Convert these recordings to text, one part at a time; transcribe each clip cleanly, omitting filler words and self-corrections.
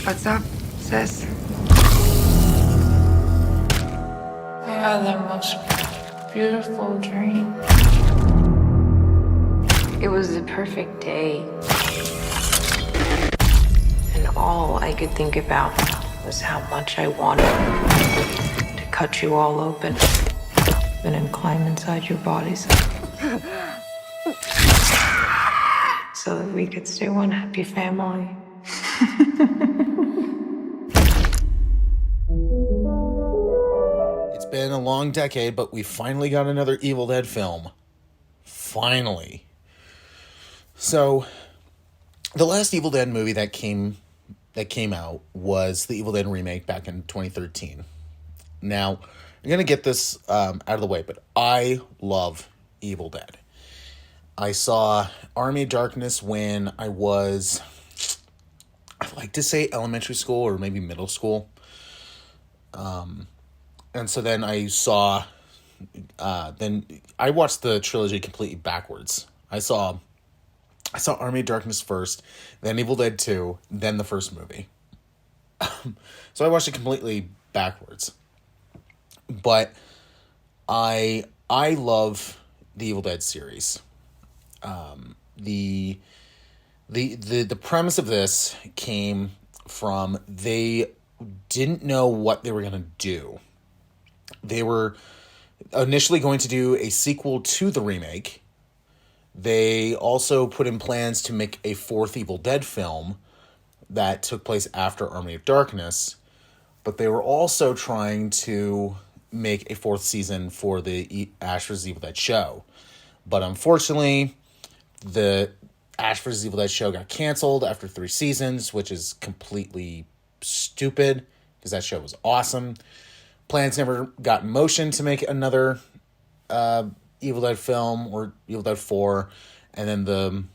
What's up, sis? I had the most beautiful dream. It was the perfect day. And all I could think about was how much I wanted to cut you all open and then climb inside your bodies. So that we could stay one happy family. It's been a long decade, but we finally got another Evil Dead film. Finally. So, the last Evil Dead movie that came out was the Evil Dead remake back in 2013. Now, I'm going to get this out of the way, but I love Evil Dead. I saw Army of Darkness when I was, I'd like to say elementary school or maybe middle school. And so then I saw, then I watched the trilogy completely backwards. I saw Army of Darkness first, then Evil Dead 2, then the first movie. So I watched it completely backwards. But I love the Evil Dead series. The premise of this came from they didn't know what they were going to do. They were initially going to do a sequel to the remake. They also put in plans to make a fourth Evil Dead film that took place after Army of Darkness, but they were also trying to make a fourth season for the Ash vs. Evil Dead show. But unfortunately, the Ash vs. Evil Dead show got canceled after 3 seasons, which is completely stupid because that show was awesome. Plans never got in motion to make another Evil Dead film or Evil Dead 4, and then the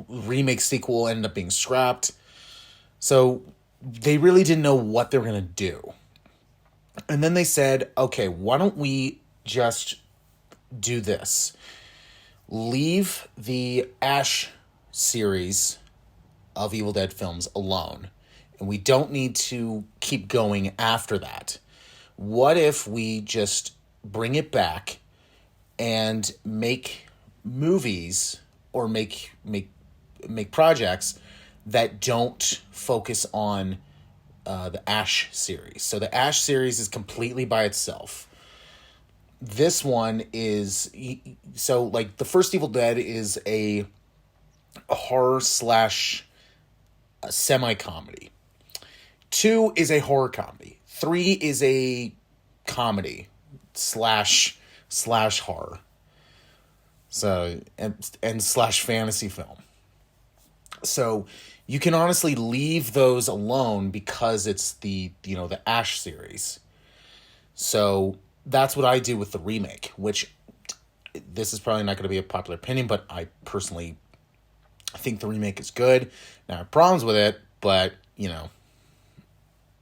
remake sequel ended up being scrapped. So they really didn't know what they were going to do. And then they said, okay, why don't we just do this? Leave the Ash series of Evil Dead films alone. And we don't need to keep going after that. What if we just bring it back and make movies or make projects that don't focus on the Ash series? So the Ash series is completely by itself. This one is, so like the first Evil Dead is a horror slash semi-comedy. 2 is a horror comedy. 3 is a comedy slash horror. So, and slash fantasy film. So you can honestly leave those alone because it's the Ash series. So that's what I do with the remake, which this is probably not going to be a popular opinion, but I personally think the remake is good. Now, I have problems with it, but,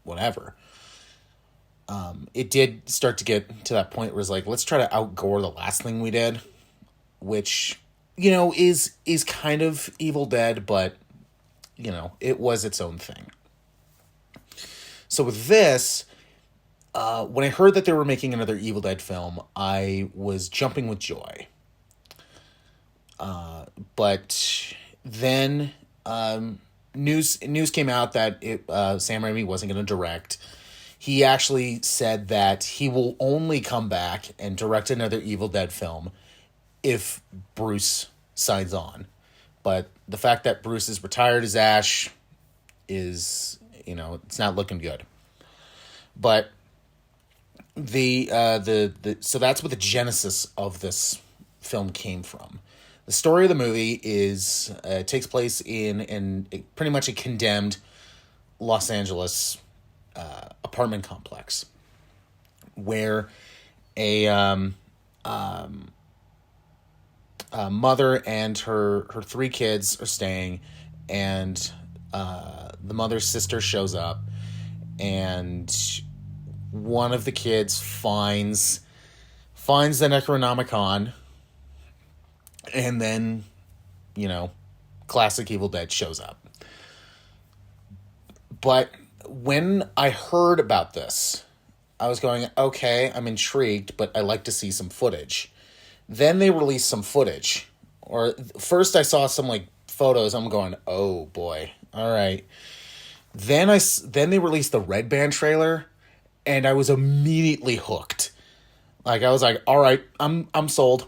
whatever. It did start to get to that point where it's like, let's try to outgore the last thing we did, which, is kind of Evil Dead, but, it was its own thing. So with this, when I heard that they were making another Evil Dead film, I was jumping with joy. But then news came out that Sam Raimi wasn't going to direct. He actually said that he will only come back and direct another Evil Dead film if Bruce signs on. But the fact that Bruce is retired as Ash is, it's not looking good. But so that's what the genesis of this film came from. The story of the movie is takes place in pretty much a condemned Los Angeles apartment complex where a mother and her 3 kids are staying, and the mother's sister shows up, and one of the kids finds the Necronomicon, and then, classic Evil Dead shows up. But when I heard about this, I was going, okay, I'm intrigued, but I like to see some footage. Then they released some footage. Or first I saw some like photos. I'm going, oh boy, all right. Then they released the Red Band trailer, and I was immediately hooked. Like I was like, all right, I'm sold.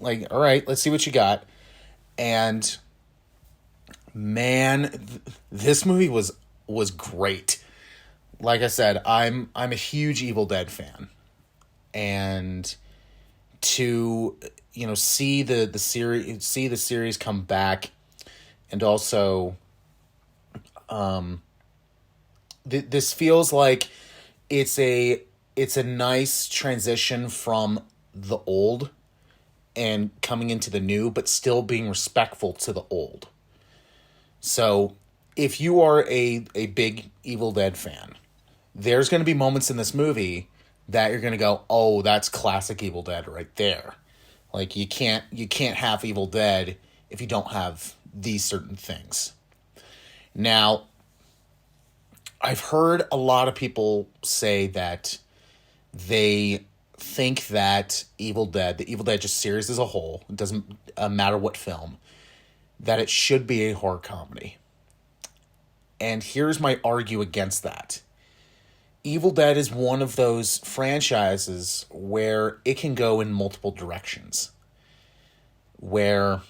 Like, all right, let's see what you got. And man, this movie was great. Like I said, I'm a huge Evil Dead fan, and to see the series come back, and also this feels like it's a nice transition from the old and coming into the new, but still being respectful to the old. So if you are a big Evil Dead fan, there's going to be moments in this movie that you're going to go, oh, that's classic Evil Dead right there. Like you can't have Evil Dead if you don't have these certain things. Now, I've heard a lot of people say that they think that the Evil Dead just series as a whole, it doesn't matter what film, that it should be a horror comedy. And here's my argue against that. Evil Dead is one of those franchises where it can go in multiple directions. Where,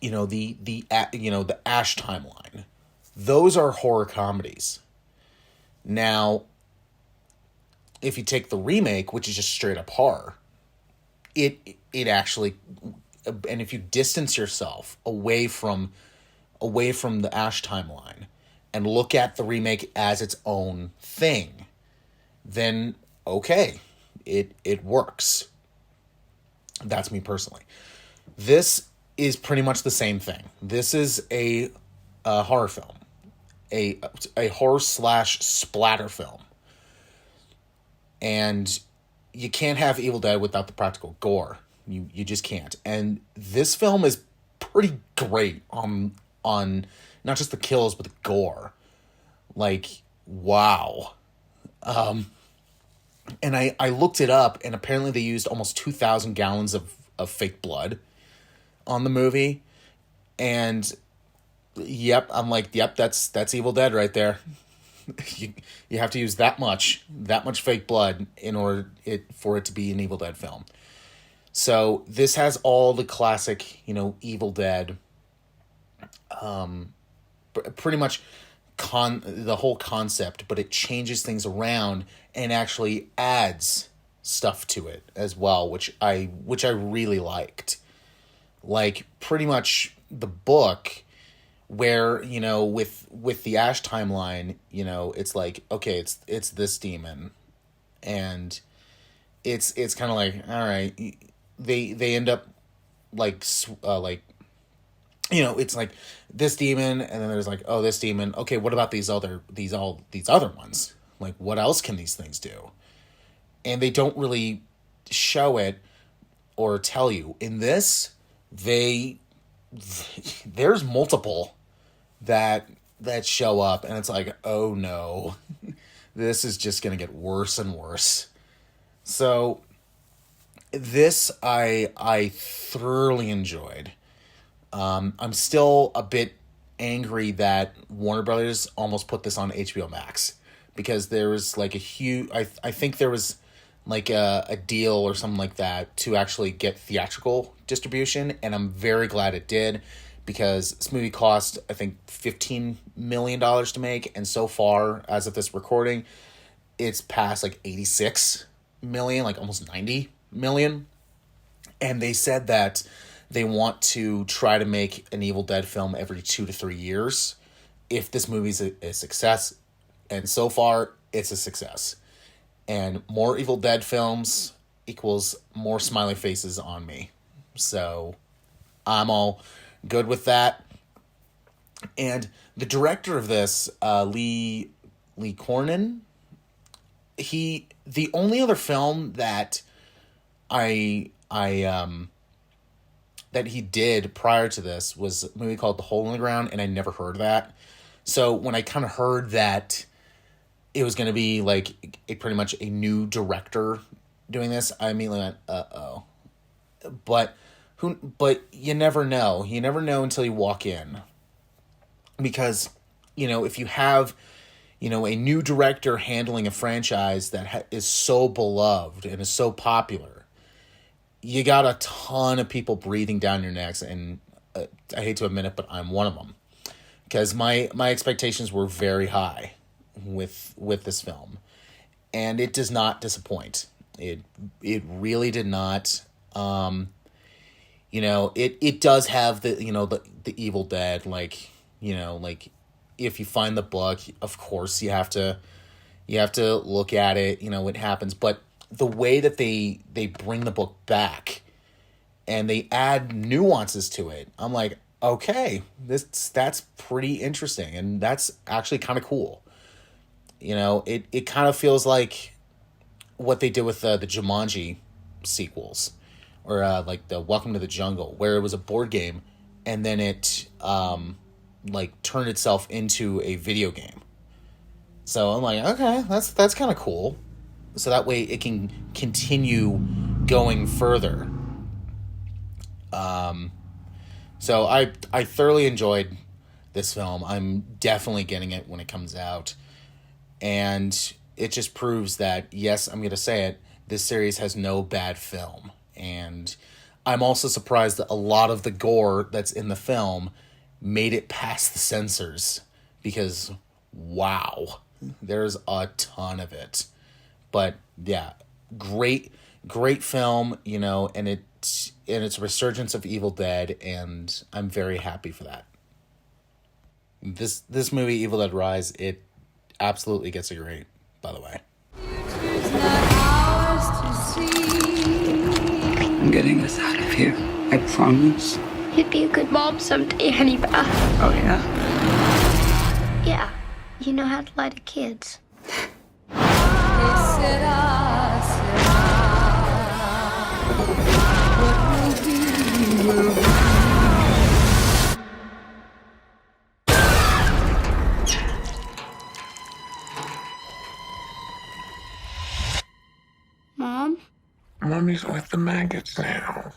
the Ash timeline, those are horror comedies. Now, if you take the remake, which is just straight up horror, it actually, and if you distance yourself away from the Ash timeline and look at the remake as its own thing, then okay, it works. That's me personally. This is pretty much the same thing. This is a horror film, a horror / splatter film, and you can't have Evil Dead without the practical gore. You just can't. And this film is pretty great on not just the kills, but the gore. Like, wow. And I looked it up, and apparently they used almost 2,000 gallons of fake blood on the movie. And yep, I'm like, yep, that's Evil Dead right there. You have to use that much fake blood in order for it to be an Evil Dead film. So this has all the classic, Evil Dead, pretty much the whole concept, but it changes things around and actually adds stuff to it as well, which I really liked. Like pretty much the book, where with the Ash timeline, it's like, okay, it's this demon, and it's kind of like, all right, they end up like it's like this demon, and then there's like, oh, this demon, okay, what about these other ones? Like, what else can these things do? And they don't really show it or tell you. In this, there's multiple that show up, and it's like, oh no, this is just gonna get worse and worse. So this I thoroughly enjoyed. I'm still a bit angry that Warner Brothers almost put this on HBO Max, because there was like a huge, I think there was like a deal or something like that to actually get theatrical distribution, and I'm very glad it did, because this movie cost, I think, $15 million to make, and so far, as of this recording, it's past like 86 million, like almost 90 million, and they said that they want to try to make an Evil Dead film every 2 to 3 years if this movie's a success, and so far, it's a success. And more Evil Dead films equals more smiley faces on me. So I'm all good with that. And the director of this, Lee Cronin, the only other film that that he did prior to this was a movie called The Hole in the Ground, and I never heard of that. So when I kind of heard that it was going to be like pretty much a new director doing this, I immediately went, uh-oh. But you never know. You never know until you walk in. Because, if you have, a new director handling a franchise that is so beloved and is so popular, you got a ton of people breathing down your necks, and I hate to admit it, but I'm one of them. Because my expectations were very high with this film, and it does not disappoint. It really did not. It does have the Evil Dead, like if you find the book, of course you have to look at it, what happens, but the way that they bring the book back and they add nuances to it, I'm like, okay, that's pretty interesting, and that's actually kind of cool. It kind of feels like what they did with the Jumanji sequels, or like the Welcome to the Jungle, where it was a board game and then it turned itself into a video game. So I'm like, okay, that's kind of cool. So that way it can continue going further. So I thoroughly enjoyed this film. I'm definitely getting it when it comes out. And it just proves that, yes, I'm going to say it, this series has no bad film. And I'm also surprised that a lot of the gore that's in the film made it past the censors. Because, wow, there's a ton of it. But, yeah, great film, and it's a resurgence of Evil Dead, and I'm very happy for that. This movie, Evil Dead Rise, it absolutely gets a grade, by the way. I'm getting us out of here. I promise. You'd be a good mom someday, honey bear. Oh, yeah? Yeah, you know how to lie to kids. Mom? Mommy's with the maggots now.